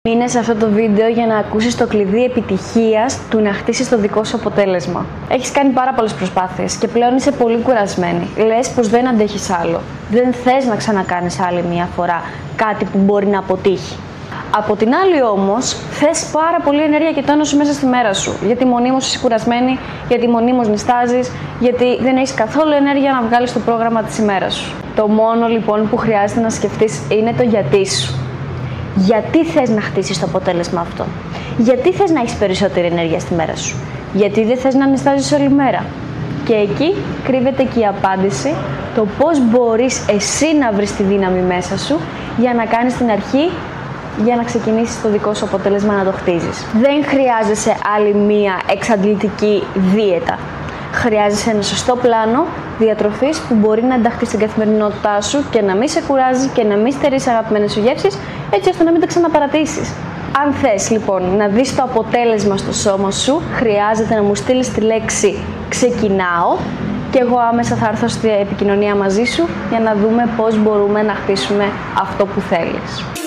Μείνε σε αυτό το βίντεο για να ακούσεις το κλειδί επιτυχίας του να χτίσεις το δικό σου αποτέλεσμα. Έχεις κάνει πάρα πολλές προσπάθειες και πλέον είσαι πολύ κουρασμένη. Λες πως δεν αντέχεις άλλο. Δεν θες να ξανακάνεις άλλη μια φορά κάτι που μπορεί να αποτύχει. Από την άλλη όμως, θες πάρα πολύ ενέργεια και τόνο σου μέσα στη μέρα σου. Γιατί μονίμως είσαι κουρασμένη, γιατί μονίμως νηστάζεις, γιατί δεν έχεις καθόλου ενέργεια να βγάλεις το πρόγραμμα της ημέρας σου. Το μόνο λοιπόν που χρειάζεται να σκεφτείς είναι το γιατί σου. Γιατί θες να χτίσεις το αποτέλεσμα αυτό? Γιατί θες να έχεις περισσότερη ενέργεια στη μέρα σου? Γιατί δεν θες να νηστάζεις όλη μέρα? Και εκεί κρύβεται και η απάντηση, το πώς μπορείς εσύ να βρεις τη δύναμη μέσα σου για να κάνεις την αρχή, για να ξεκινήσεις το δικό σου αποτέλεσμα να το χτίζεις. Δεν χρειάζεσαι άλλη μία εξαντλητική δίαιτα. Χρειάζεσαι ένα σωστό πλάνο διατροφής που μπορεί να ενταχθεί στην καθημερινότητά σου και να μην σε κουράζει και να μην στερείς αγαπημένες σου γεύσεις, έτσι ώστε να μην τα ξαναπαρατήσεις. Αν θες λοιπόν να δεις το αποτέλεσμα στο σώμα σου, χρειάζεται να μου στείλεις τη λέξη «Ξεκινάω» και εγώ άμεσα θα έρθω στην επικοινωνία μαζί σου για να δούμε πώς μπορούμε να χτίσουμε αυτό που θέλεις.